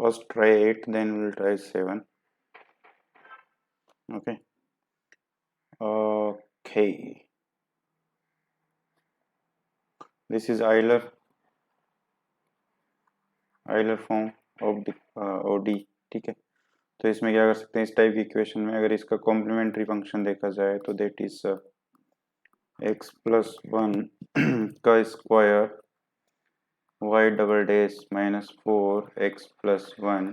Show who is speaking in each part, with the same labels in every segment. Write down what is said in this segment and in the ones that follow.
Speaker 1: First try 8, then we'll try 7. Okay. Okay. This is Euler form of OD. ठीक है, तो इसमें क्या कर सकते हैं, इस टाइप की इक्वेशन में अगर इसका कॉम्प्लीमेंट्री फंक्शन देखा जाए तो दैट इज x प्लस 1 का square y double dash minus 4x plus 1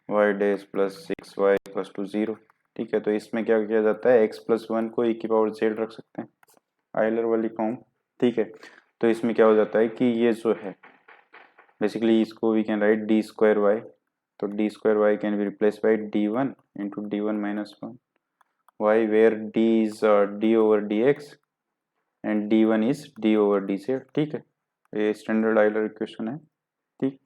Speaker 1: y dash plus 6y equals to 0. ठीक है, तो इसमें क्या किया जाता है, x प्लस 1 को e की पावर z रख सकते हैं, आइलर वाली फॉर्म. ठीक है, तो इसमें क्या हो जाता है कि ये जो है बेसिकली इसको we can write D square Y, तो D square Y can be replace by d1 into d1 minus 1 Y, where d is d over dx and d1 is d over dz. ठीक है, ये standard Euler equation है. ठीक,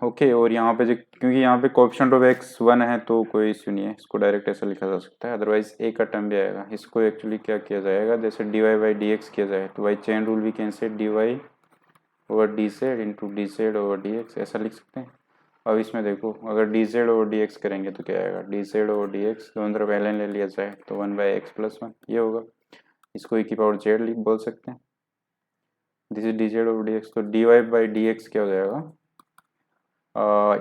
Speaker 1: okay. और यहाँ पे जो, क्योंकि यहाँ पे कोएफिशिएंट ऑफ x 1 है तो कोई इश्यू नहीं है, इसको डायरेक्ट ऐसा लिखा जा सकता है, अदरवाइज a का टर्म भी आएगा. इसको एक्चुअली क्या किया जाएगा, जैसे dy बाई dx किया जाए तो by chain rule we can say dy over dz into dz over dx, ऐसा लिख सकते हैं. अब इसमें देखो, अगर dz ओवर dx करेंगे तो क्या आएगा, dz ओवर dx दोनों तरफ ln ले लिया जाए तो 1 बाई एक्स प्लस 1 ये होगा. इसको e की पावर z बोल सकते हैं. This is dz over dx, तो dy बाई dx क्या हो जाएगा,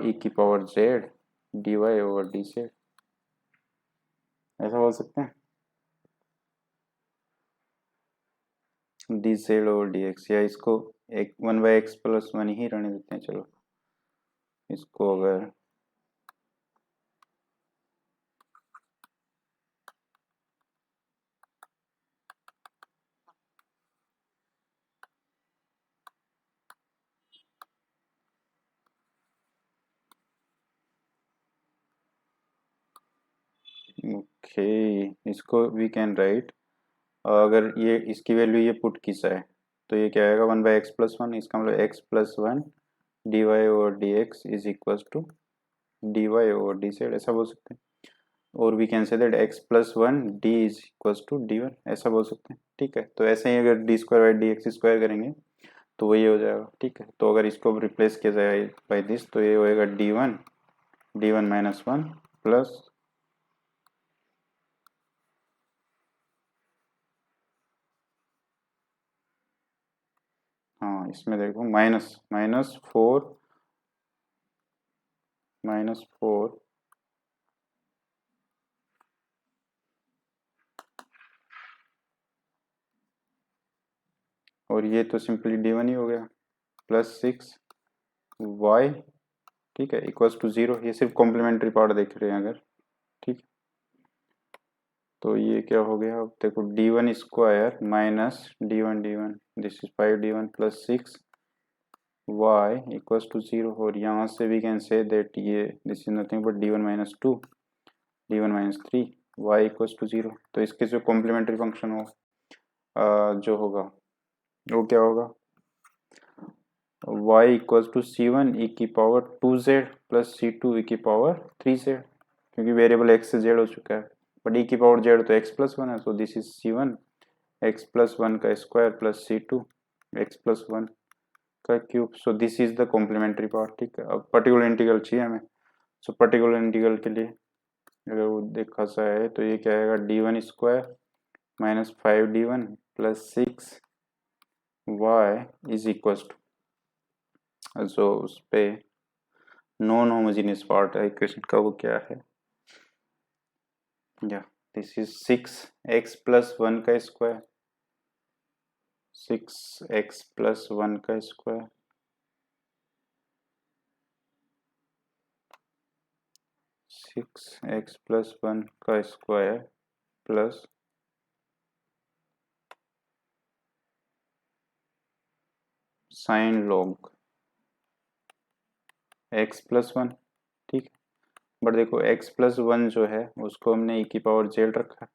Speaker 1: e की power z dy over dz, ऐसा बोल सकते हैं. dz ओवर dx, या इसको एक 1 बाई एक्स प्लस 1 ही रहने देते हैं. चलो इसको अगर ओके, इसको वी कैन राइट, अगर ये इसकी वैल्यू ये पुट की जाए तो ये क्या आएगा, 1 बाई एक्स प्लस 1, इसका मतलब x plus 1 D Y over D X is equal to D Y over D Z, ऐसा बोल सकते हैं. और we can say that x plus 1 D is equal to D one, ऐसा बोल सकते हैं. ठीक है, तो ऐसे ही अगर D square by D x square करेंगे तो वही हो जाएगा. ठीक है, तो अगर इसको रिप्लेस किया जाए बाई दिस तो ये होएगा डी वन माइनस 1 प्लस हाँ इसमें देखो माइनस 4 और ये तो सिंपली d1 ही हो गया प्लस 6y. ठीक है, इक्वल्स टू 0. ये सिर्फ कॉम्प्लीमेंट्री पार्ट देख रहे हैं अगर. ठीक, तो ये क्या हो गया, अब देखो d1 square minus d1 this is 5d1 plus 6y equals to 0. और यहाँ से वी कैन से दैट ये this is nothing but d1 minus 2 d1 minus 3 y equals to 0. तो इसके जो कॉम्प्लीमेंट्री फंक्शन हो जो होगा वो क्या होगा, y equals to c1 e की power 2z plus c2 e की पावर 3z, क्योंकि वेरिएबल x से z हो चुका है, बट e की पावर z तो x प्लस 1 है, तो this is c1 x plus 1 का square plus c2 x plus 1 का cube. So this is the complementary part. ठीक है, अब पर्टिकुलर इंटीग्रल चाहिए हमें. सो पर्टिकुलर इंटीग्रल के लिए अगर वो देखा जाए तो ये क्या आएगा, d1 square minus 5d1 plus 6y is equal to, जो उस पे नॉन होमोजीनियस पार्ट है इक्वेशन का वो क्या है, या दिस इज 6x प्लस 1 का स्क्वायर 6x प्लस 1 का स्क्वायर 6x प्लस 1 का square plus sign log x plus 1. ठीक, बट देखो x प्लस 1 जो है उसको हमने e की पावर z रखा है,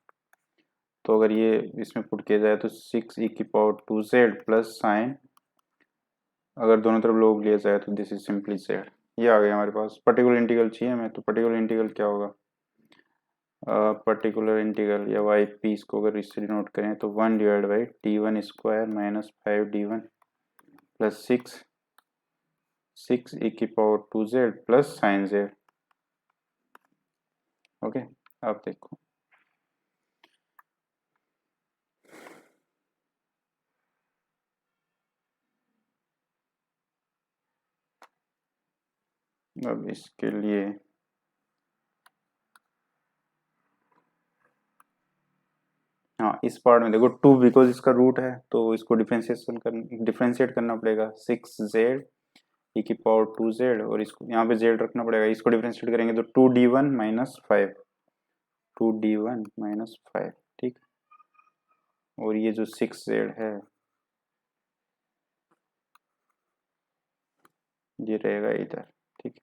Speaker 1: तो अगर ये इसमें पुट किया जाए तो 6 e की पावर 2z प्लस साइन, अगर दोनों तरफ लॉग लिया जाए तो दिस इज सिंपली z. ये आ गया हमारे पास. पर्टिकुलर इंटीग्रल चाहिए हमें, तो पर्टिकुलर इंटीग्रल क्या होगा, पर्टिकुलर इंटीग्रल या वाई पी, इसको अगर इससे नोट करें तो 1 divide by D one square minus 5d1 plus 6 6 e की power 2z plus sign z। Okay, अब देखो अब इसके लिए हाँ, इस पार्ट में देखो 2 बिकॉज इसका रूट है तो इसको डिफरेंशिएट करना पड़ेगा। 6z e की पावर 2z और इसको यहाँ पे z रखना पड़ेगा, इसको डिफरेंशिएट करेंगे तो 2d1 माइनस 5, 2d1 माइनस 5, ठीक। और ये जो 6z है ये रहेगा इधर, ठीक।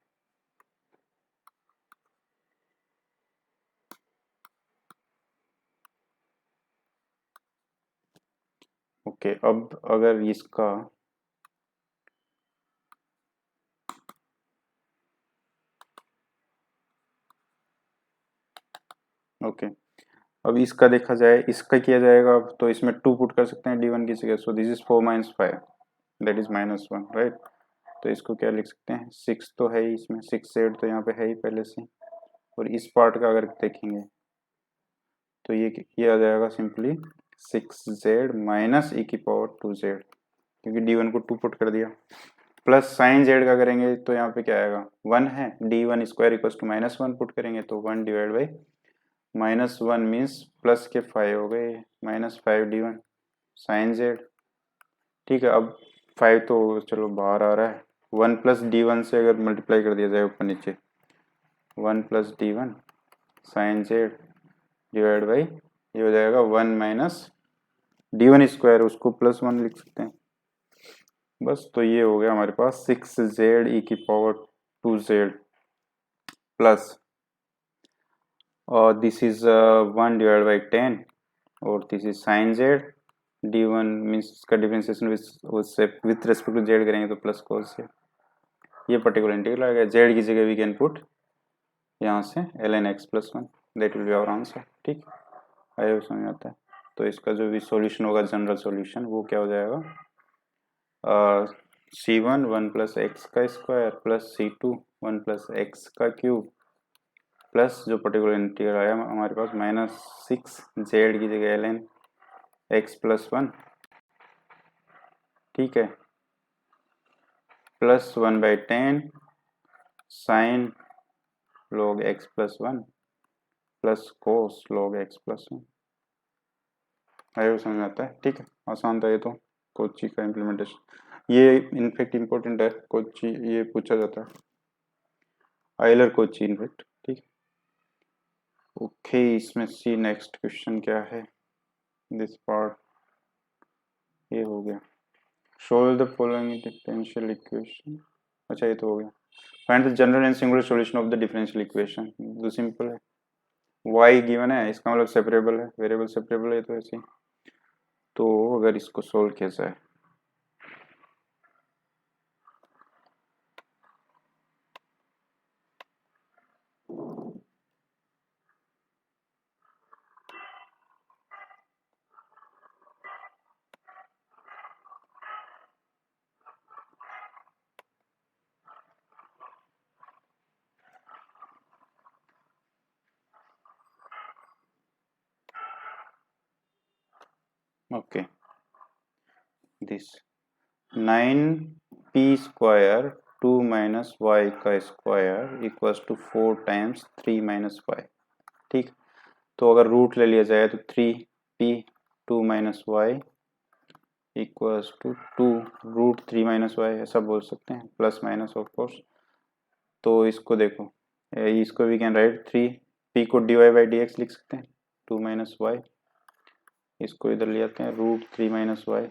Speaker 1: ओके, अब अगर इसका ओके अब इसका देखा जाए, इसका किया जाएगा अब तो इसमें 2 पुट कर सकते हैं d1 की जगह। सो this is 4 minus 5, that is -1, right. तो इसको क्या लिख सकते हैं, 6 तो है ही इसमें, 6z तो यहाँ पे है ही पहले से। और इस पार्ट का अगर देखेंगे तो ये आ जाएगा सिंपली 6z माइनस e की पावर 2z, क्योंकि d1 को 2 पुट कर दिया। प्लस साइन z का करेंगे तो यहाँ पे क्या आएगा, 1 है, d1 square equal to -1 put करेंगे तो 1 डिवाइड बाई -1 मीन्स प्लस के 5 हो गए, -5d1 साइन z, ठीक है। अब 5 तो चलो बाहर आ रहा है, 1 प्लस d1 से अगर मल्टीप्लाई कर दिया जाए ऊपर नीचे, 1 plus d1 sine z divide by ये हो जाएगा 1 माइनस d1 स्क्वायर, उसको +1 लिख सकते हैं बस। तो ये हो गया हमारे पास 6z e की पावर 2z प्लस और दिस इज 1 डिवाइड बाई 10 और this is sine z, d1 means इसका differentiation with respect to z करेंगे तो प्लस cos z। ये पर्टिकुलर इंटीग्रल आ गया, z की जगह वी कैन पुट यहाँ से ln x plus 1, that will be our answer, ठीक। आई होप समझ आता है। तो इसका जो भी सॉल्यूशन होगा, जनरल सॉल्यूशन, वो क्या हो जाएगा, c1 1 प्लस एक्स का square plus c2 1 plus x का क्यूब प्लस जो पर्टिकुलर इंटीग्रल आया हमारे पास -6z की जगह ln x प्लस 1, ठीक है, plus 1/10 sine log x plus 1 plus cos log x plus 1। आगे समझ आता है, ठीक है, आसान था ये तो। कोची का इम्प्लीमेंटेशन ये इनफेक्ट इम्पोर्टेंट है, कोची ये पूछा जाता है, आइलर कोची इनफेक्ट, ठीक। ओके, इसमें सी नेक्स्ट क्वेश्चन क्या है, दिस पार्ट ये हो गया। Solve the following differential equation, अच्छा ये तो हो गया। Find the general and singular solution of the differential equation, तो सिंपल है, y गिवन है, इसका मतलब सेपरेबल है, वेरिएबल सेपरेबल है तो ऐसे ही। तो अगर इसको सोल्व किया जाए okay, this 9p square 2 minus Y का square equals to 4 times 3 minus Y, ठीक। तो अगर रूट ले लिया जाए तो 3p 2 minus Y equals to 2 root 3 minus Y, ऐसा बोल सकते हैं, प्लस माइनस ऑफ कोर्स। तो इसको देखो, इसको वी कैन राइट 3p को dy/dx लिख सकते हैं, 2 माइनस वाई, इसको इधर ले आते हैं, root 3 minus Y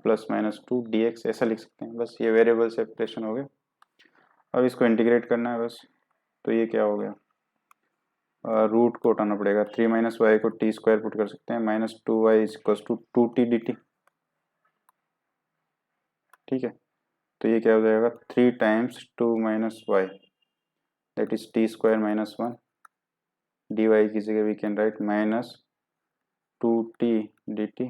Speaker 1: plus -2 dx, ऐसा लिख सकते हैं। बस ये वेरिएबल सेपरेशन हो गया। अब इसको इंटीग्रेट करना है बस। तो ये क्या हो गया, रूट को उठाना पड़ेगा, 3 माइनस वाई को टी स्क्वायर पुट कर सकते हैं, -2y equals to 2t dt, ठीक है। तो ये क्या हो जाएगा, 3 times 2 minus Y that is T square -1, dy की जगह we can write -2t dt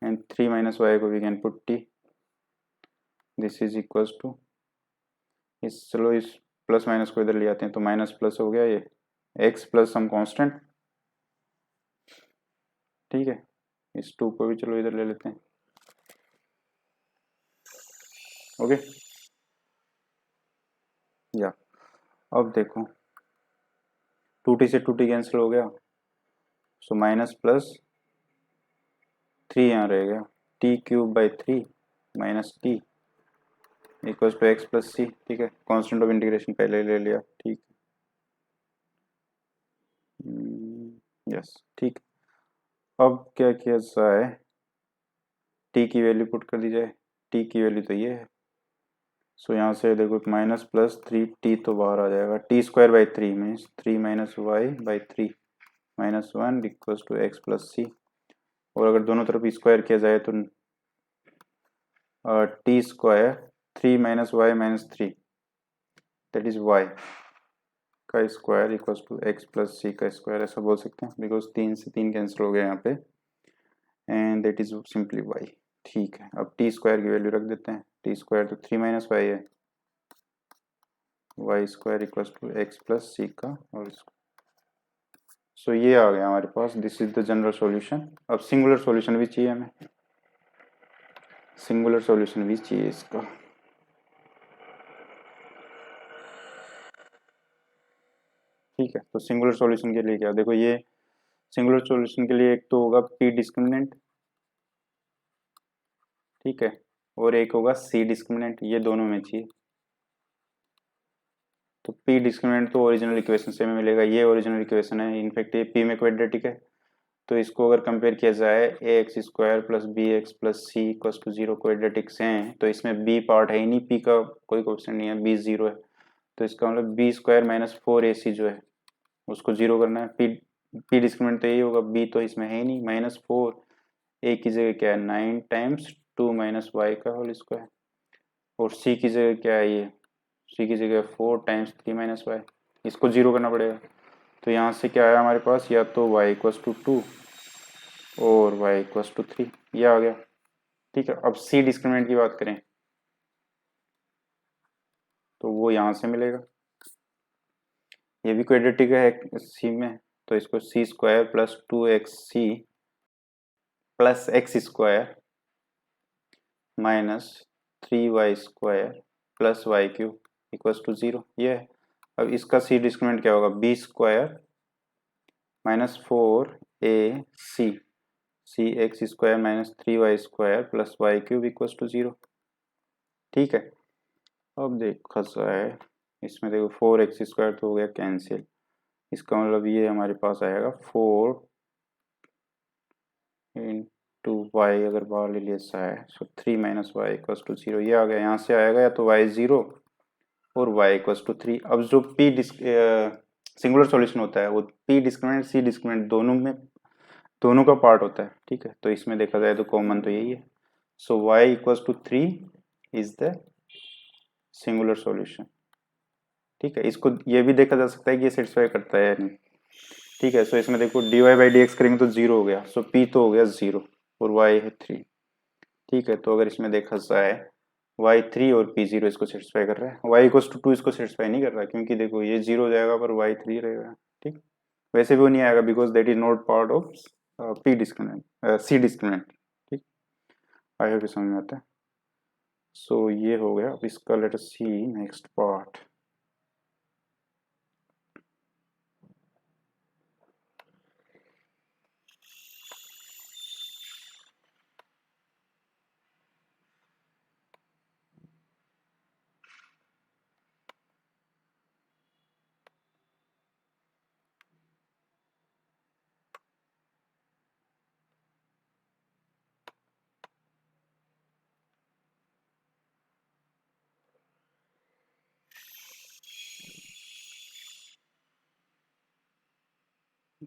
Speaker 1: and 3 minus Y को we can put t, this is equals to चलो इस प्लस माइनस को इधर ले आते हैं, तो माइनस प्लस हो गया ये एक्स प्लस सम कांस्टेंट, ठीक है। इस 2 को भी चलो इधर ले लेते हैं, ओके। या अब देखो 2t से 2t कैंसिल हो गया, सो माइनस प्लस 3 यहाँ रह गया, T cube by 3 minus T equals to X plus C, ठीक है। कांस्टेंट ऑफ इंटीग्रेशन पहले ले लिया, ठीक। यस, ठीक। अब क्या किया जाए, टी की वैल्यू पुट कर दी जाए, टी की वैल्यू तो ये है, सो यहाँ से देखो माइनस प्लस 3t तो बाहर आ जाएगा, T square by 3 means 3 minus Y by 3 minus 1 equals to X plus C. और अगर दोनों तरफ स्क्वायर किया जाए तो T square 3 minus Y minus 3 that is Y का square equals to X plus C का स्क्वायर, ऐसा बोल सकते हैं, बिकॉज 3 से 3 कैंसिल हो गया यहाँ पे, and that is simply Y, ठीक है। अब टी स्क्वायर की वैल्यू रख देते हैं, टी स्क्वायर तो 3 माइनस वाई है, Y square equals to X plus C का और सो ये आ गया हमारे पास, this is the general solution. अब सिंगुलर सॉल्यूशन भी चाहिए हमें, सिंगुलर सॉल्यूशन भी चाहिए इसका, ठीक है। तो सिंगुलर सॉल्यूशन के लिए क्या, देखो ये सिंगुलर सॉल्यूशन के लिए एक तो होगा पी डिस्क्रिमिनेंट, ठीक है, और एक होगा सी डिस्क्रिमिनेंट, ये दोनों में चाहिए। तो पी डिस्क्रिमिनेंट तो ओरिजिनल इक्वेशन से हमें मिलेगा, ये ओरिजिनल इक्वेशन है, इनफैक्ट ये पी में क्वाड्रेटिक है, तो इसको अगर कंपेयर किया जाए A X square plus B X plus C equals to 0 quadratic से हैं, तो इसमें बी पार्ट है ही नहीं, पी का कोई क्वेश्चन नहीं है, बी 0 है, तो इसका मतलब बी स्क्वायर माइनस 4ac जो है उसको 0 करना है। पी डिस्क्रिमिनेंट तो यही होगा, बी तो इसमें है ही नहीं, माइनस 4, ए की जगह क्या है 9 टाइम्स 2 माइनस वाई का होल स्क्वायर, और सी की जगह क्या है, ये सी की जगह 4 टाइम्स 3 माइनस वाई, इसको 0 करना पड़ेगा। तो यहाँ से क्या है हमारे पास, या तो y इक्वल्स टू 2 और y इक्वल्स टू 3, ये आ गया, ठीक है। अब सी डिस्क्रिमिनेंट की बात करें तो वो यहाँ से मिलेगा, ये भी क्वाड्रेटिक है सी में, तो इसको C square plus 2xc plus X square minus 3y square plus Y cube equals to 0, ये है। अब इसका सी डिस्क्रिमिनेंट क्या होगा, B square minus 4ac C X square minus 3y square plus Y cube equals to 0, ठीक है। अब देखा जाए इसमें, देखो 4x स्क्वायर तो हो गया कैंसिल, इसका मतलब ये हमारे पास आएगा 4 इंटू वाई, अगर बाहर ले लिया जाए सो 3 माइनस वाई इक्वल्स टू 0, ये आ गया। यहाँ से आएगा या तो y 0 और y इक्वल्स टू 3। अब जो p सिंगुलर सॉल्यूशन होता है वो p डिस्क्रिमिनेंट सी डिस्क्रिमिनेंट दोनों का पार्ट होता है, ठीक है। तो इसमें देखा जाए तो कॉमन तो यही है, so y equals to 3 is the singular solution, ठीक है। इसको ये भी देखा जा सकता है कि ये सेटिस्फाई करता है या नहीं, ठीक है। सो इसमें देखो dy बाई डी एक्स करेंगे तो 0 हो गया, सो p तो हो गया 0 और y है 3, ठीक है। तो अगर इसमें देखा जाए y 3 और p 0 इसको सेटिस्फाई कर रहा है, y इक्वल्स टू 2 इसको सेटिस्फाई नहीं कर रहा, क्योंकि देखो ये 0 हो जाएगा पर y 3 रहेगा, ठीक। वैसे भी वो नहीं आएगा because that is not part of p discriminant C discriminant, ठीक। आई होप समझ में आता है। सो ये हो गया, अब इसका लेट अस सी नेक्स्ट पार्ट।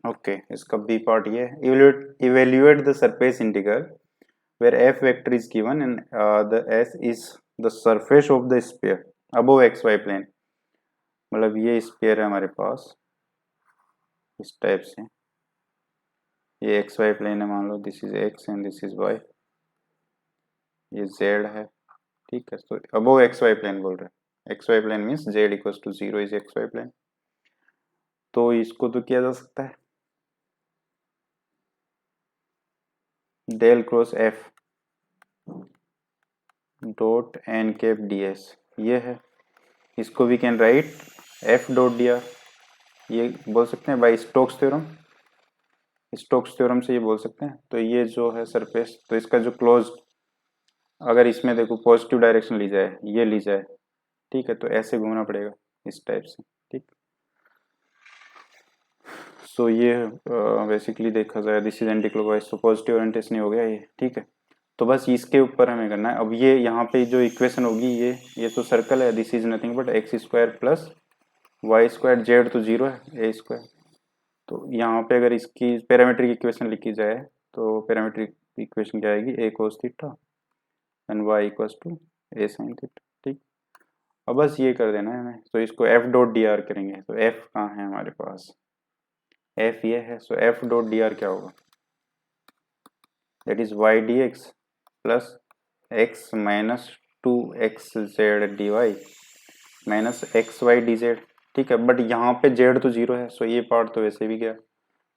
Speaker 1: ओके, इसका बी पार्ट ये है, evaluate the surface integral where f vector is given and the s is the surface of the sphere above xy plane। मतलब ये स्पेयर है हमारे पास इस टाइप से, ये xy प्लेन है, मान लो this is x and this is y, ये z है, ठीक है। तो अबोव xy प्लेन बोल रहे X Y plane means Z equals to 0 is X Y plane. तो इसको तो किया जा सकता है del cross F dot N cap D S, ये है। इसको we can write F dot D R, ये बोल सकते हैं by Stokes theorem. Stokes theorem से ये बोल सकते हैं। तो ये जो है सरफेस, तो इसका जो क्लोज, अगर इसमें देखो पॉजिटिव डायरेक्शन ली जाए, ये ली जाए, ठीक है, तो ऐसे घूमना पड़ेगा इस टाइप से, ठीक। सो ये बेसिकली देखा जाए दिस इज एंटी क्लॉकवाइज, तो पॉजिटिव ओरिएंटेशन ही हो गया ये, ठीक है। तो बस इसके ऊपर हमें करना है। अब ये यहाँ पे जो इक्वेशन होगी, ये तो सर्कल है, this is nothing but X square plus Y square, Z तो 0 है, ए स्क्वायर। तो यहाँ पे अगर इसकी पैरामीट्रिक इक्वेशन लिखी जाए तो पैरामीट्रिक इक्वेशन क्या आएगी, A cos theta and Y equals to A sine theta, ठीक। अब बस ये कर देना है हमें। तो इसको एफ डॉट डी आर करेंगे, तो एफ कहाँ है हमारे पास, एफ ये है। So F dot D R क्या होगा, that is Y D X plus X minus 2x Z D Y minus X Y D Z, ठीक है। बट यहाँ पे जेड तो 0 है, सो ये पार्ट तो वैसे भी गया,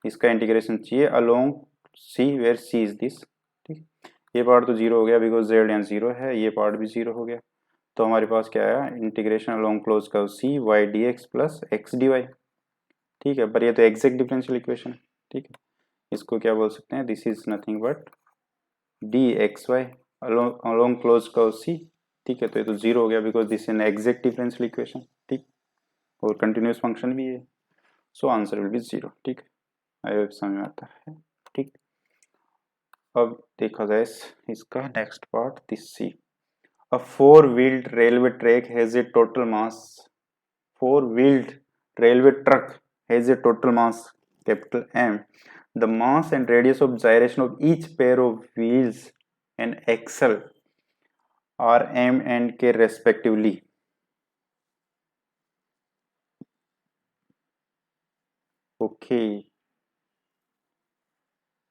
Speaker 1: इसका इंटीग्रेशन चाहिए along C where C is this, ठीक। ये पार्ट तो 0 हो गया बिकॉज जेड यहाँ 0 है, ये पार्ट भी 0 हो गया। तो हमारे पास क्या आया, integration along close curve C Y D X plus X D Y, ठीक है। पर ये तो एग्जैक्ट डिफरेंशियल इक्वेशन है, ठीक है। इसको क्या बोल सकते हैं, this is nothing but D X Y along close curve C, ठीक है। तो ये तो 0 हो गया because this is an exact differential equation, ठीक। और कंटिन्यूस फंक्शन भी है, सो आंसर विल बी 0, ठीक है। आई होप समझ में आता है, ठीक। अब देखा जाए इसका next part, this see a four-wheeled railway track has a total mass, four-wheeled railway truck has a total mass capital M. The mass and radius of gyration of each pair of wheels and axle are M and K respectively. Okay.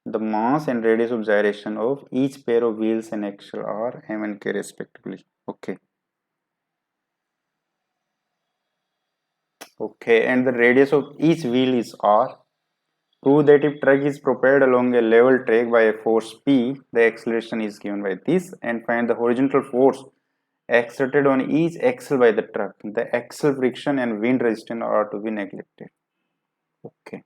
Speaker 1: The mass and radius of gyration of each pair of wheels and axle are M and K respectively. Okay. Okay, and the radius of each wheel is R. Prove that if truck is propelled along a level track by a force P, the acceleration is given by this, and find the horizontal force exerted on each axle by the truck. The axle friction and wind resistance are to be neglected. Okay.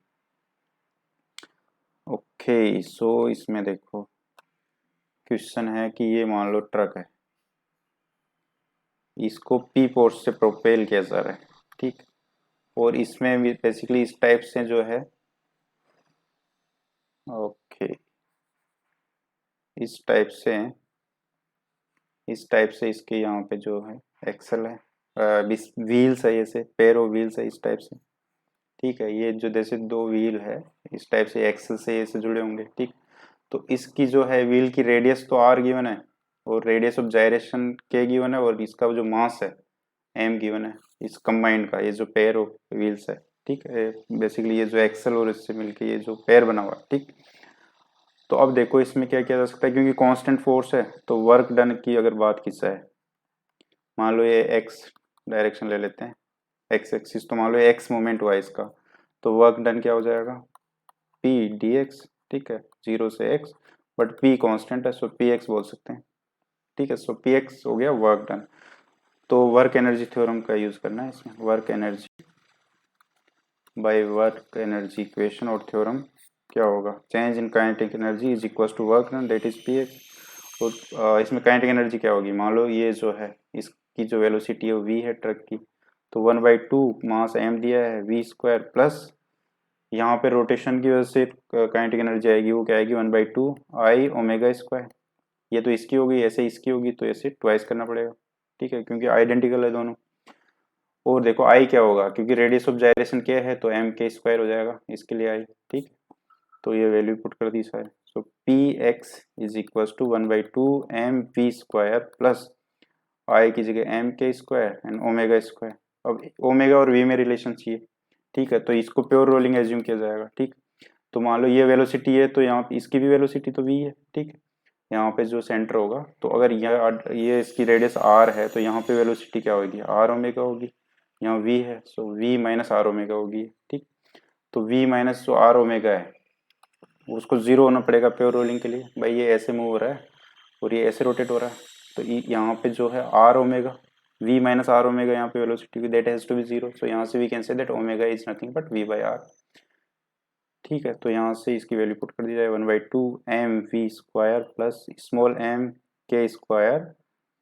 Speaker 1: Okay, so इसमें देखो question है कि ये मान लो truck है, इसको P force से propel किया जा रहा है, ठीक। और इसमें बेसिकली इस टाइप से जो है, ओके, इस टाइप से इसके यहाँ पे जो है एक्सल है, व्हील्स है, ऐसे पेयर ऑफ व्हील्स है इस टाइप से, ठीक है। ये जो जैसे दो व्हील है इस टाइप से एक्सल से ऐसे जुड़े होंगे, ठीक। तो इसकी जो है व्हील की रेडियस तो आर गिवन है और रेडियस ऑफ जायरेशन के गिवन है, और इसका जो मास है एम गिवन है, इस कंबाइंड का, ये जो पेयर ऑफ व्हील्स है, ठीक है। बेसिकली ये जो एक्सल और इससे मिलके ये जो पेयर बना हुआ है, ठीक। तो अब देखो इसमें क्या किया जा सकता है, क्योंकि कांस्टेंट फोर्स है तो वर्क डन की अगर बात की जाए, मान लो ये एक्स डायरेक्शन ले लेते हैं, एक्स एक्सिस, तो मान लो एक्स मोमेंट हुआ इसका, तो वर्क डन क्या हो जाएगा, पी डी एक्स, ठीक है, 0 से एक्स, बट पी कांस्टेंट है सो पी एक्स बोल सकते हैं, ठीक है। सो पी एक्स हो गया वर्क डन। तो वर्क एनर्जी थ्योरम का यूज करना है इसमें, work energy by work energy equation और थ्योरम क्या होगा, change in kinetic energy is equal to work done that is P X. तो इसमें काइनेटिक एनर्जी क्या होगी, मान लो ये जो है इसकी जो वेलोसिटी है वो वी है ट्रक की, तो 1/2 मास एम दिया है, वी स्क्वायर प्लस यहाँ पे रोटेशन की वजह से काइनेटिक एनर्जी आएगी, वो क्या आएगी 1/2 आई ओमेगा स्क्वायर। ये तो इसकी होगी, ऐसे इसकी होगी, तो ऐसे ट्वाइस करना पड़ेगा, ठीक है, क्योंकि आइडेंटिकल है दोनों। और देखो आई क्या होगा, क्योंकि रेडियस ऑफ जायरेशन क्या है, तो एम के स्क्वायर हो जाएगा इसके लिए आई, ठीक। तो ये वैल्यू पुट कर दी सारे, so P X is equal to 1/2 M P square plus I की जगह एम के स्क्वायर एंड ओमेगा स्क्वायर। अब ओमेगा और वी में रिलेशन चाहिए, ठीक है, तो इसको प्योर रोलिंग एज्यूम किया जाएगा, ठीक। तो मान लो ये वेलोसिटी है तो यहाँ इसकी भी वेलोसिटी तो वी है, ठीक है। यहाँ पे जो सेंटर होगा, तो अगर ये इसकी रेडियस r है तो यहाँ पे वेलोसिटी क्या होगी, r ओमेगा होगी। यहाँ v है, सो v माइनस आर ओमेगा होगी, ठीक। तो v माइनस जो r ओमेगा है उसको जीरो होना पड़ेगा प्योर रोलिंग के लिए। भाई ये ऐसे मूव हो रहा है और ये ऐसे रोटेट हो रहा है, तो यहाँ पे जो है r omega, v minus r omega यहाँ पे वेलोसिटी की, that has to be zero. So यहाँ से we can say that omega is nothing but v by r, ठीक है। तो यहाँ से इसकी वैल्यू पुट कर दी जाए 1/2 mv² plus small m k²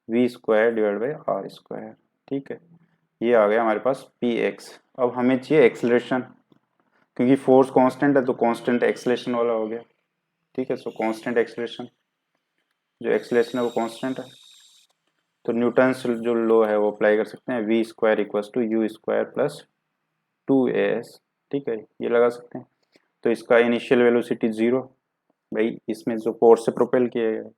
Speaker 1: v² divide by r², ठीक है। ये आ गया हमारे पास px। अब हमें चाहिए एक्सेलरेशन, क्योंकि फोर्स कांस्टेंट है तो कांस्टेंट एक्सेलरेशन वाला हो गया, ठीक है। सो कांस्टेंट एक्सेलरेशन, जो एक्सेलरेशन है वो कांस्टेंट है, तो न्यूटन्स जो लॉ है वो अप्लाई कर सकते हैं, v² equals to u² plus 2as, ठीक है, ये लगा सकते हैं। तो इसका इनिशियल वेलोसिटी जीरो, भाई इसमें जो फोर्स से प्रोपेल किया गया है,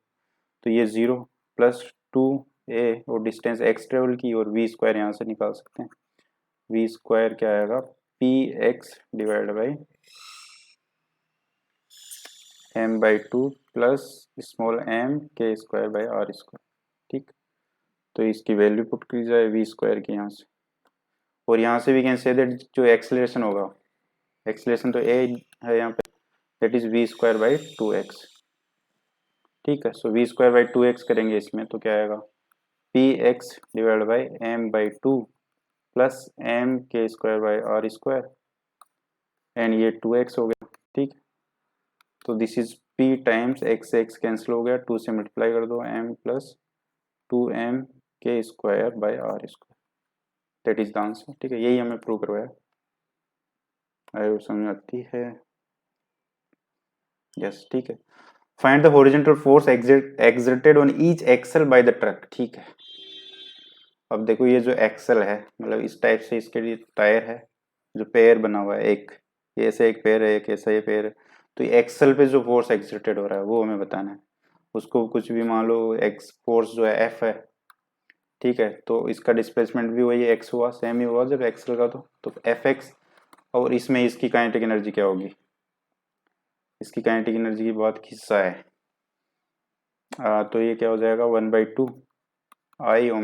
Speaker 1: तो ये जीरो प्लस 2a और डिस्टेंस x ट्रेवल की, और v² यहाँ से निकाल सकते हैं। v² क्या आएगा, px divide by m/2 plus small m k² by r², ठीक। तो इसकी वैल्यू पुट की जाए v² की यहाँ से, और यहाँ से वी कैन से दैट जो एक्सेलरेशन होगा, एक्सेलरेशन तो a है यहाँ पे, that is v² by 2x, ठीक है। सो v² बाई 2x करेंगे इसमें, तो क्या आएगा, px divide by m/2 plus m k² by r², and ये 2x हो गया, ठीक। तो this is p times x से x कैंसिल हो गया, 2 से मल्टीप्लाई कर दो m plus 2m k² by r², that is the answer, ठीक है। यही हमें प्रूव करवाया, आई समझ आती है, यस, ठीक है। Find the horizontal force exerted on each axle by the truck, ठीक है। अब देखो ये जो एक्सल है, मतलब इस टाइप से इसके लिए टायर है, जो पेयर बना हुआ है, एक ये ऐसे एक पेयर है, एक ऐसा ये पेयर है, तो ये एक्सल पे जो फोर्स एक्सर्टेड हो रहा है वो हमें बताना है। उसको कुछ भी मान लो, एक्स फोर्स जो है एफ है, ठीक है, तो इसका डिस्प्लेसमेंट भी वही एक्स हुआ, सेम ही हुआ जब एक्सल का, तो एफ एक्स, और इसमें इसकी काइनेटिक एनर्जी क्या होगी, इसकी काइनेटिक एनर्जी की बहुत हिस्सा है, तो ये क्या हो जाएगा 1/2 आई ओमेगा,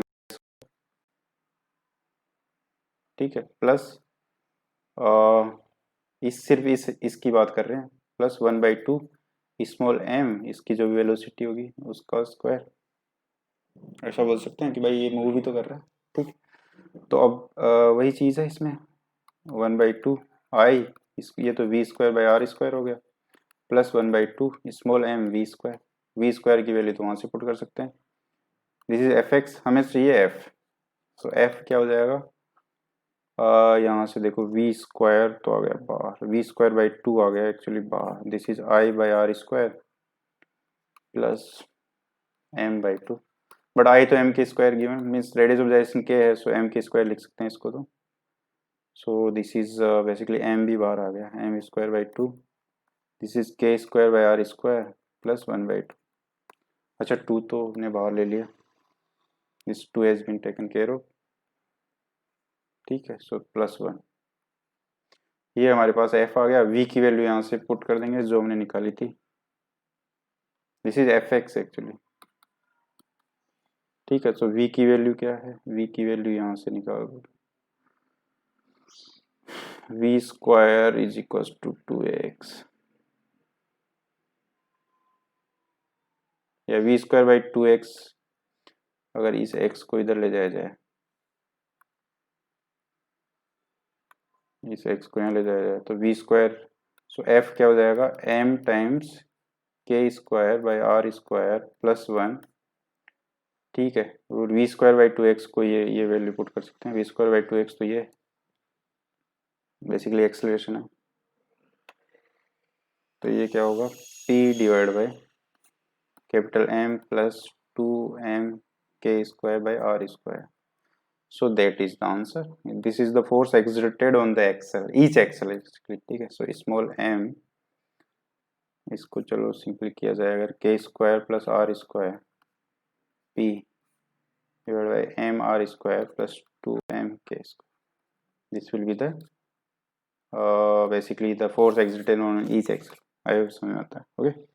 Speaker 1: ठीक है, प्लस सिर्फ इसकी बात कर रहे हैं, प्लस 1/2 स्मॉल m, इसकी जो वेलोसिटी होगी उसका स्क्वायर, ऐसा बोल सकते हैं कि भाई ये मूव भी तो कर रहा है, ठीक। तो अब वही चीज़ है इसमें, 1/2 आई, ये तो v² बाई r² हो गया, प्लस 1/2 स्मॉल m v² की वैल्यू तो वहाँ से पुट कर सकते हैं, दिस इज एफ एक्स, हमें चाहिए एफ, तो एफ क्या हो जाएगा, यहाँ से देखो v² तो आ गया बाहर, v² बाई 2 आ गया एक्चुअली बाहर, this is i by r² plus m/2, but i तो m के square given, means radius of direction k है, सो m के स्क्वायर लिख सकते हैं इसको, तो so this is basically m भी बाहर आ गया, m² by 2, this is k² by r² plus 1/2, अच्छा 2 तो हमने बाहर ले लिया, this 2 has been taken care of, ठीक है। सो प्लस 1, ये हमारे पास f आ गया, v की वैल्यू यहाँ से पुट कर देंगे जो हमने निकाली थी, this is F x actually, ठीक है। सो v की वैल्यू क्या है, v की वैल्यू यहाँ से निकाल दो, v² is equal to 2x, या v² बाई 2x, अगर इस x को इधर ले जाया जाए, इस x को यहाँ ले जाया जाए, तो v², सो f क्या हो जाएगा, m times k² by r² plus 1, ठीक है। और v² बाई 2x को ये वैल्यू पुट कर सकते हैं, v² बाई 2x तो ये बेसिकली एक्सेलरेशन है, तो ये क्या होगा, p divide by capital M plus 2m k² by r², so that is the answer, this is the force exerted on the axle, each axle, ठीक है। so small m, इसको चलो सिंपली किया जाए, अगर k² plus r² p divide by m r² plus 2m k², this will be the basically the force exerted on each axle, I hope समझ आता है, ओके।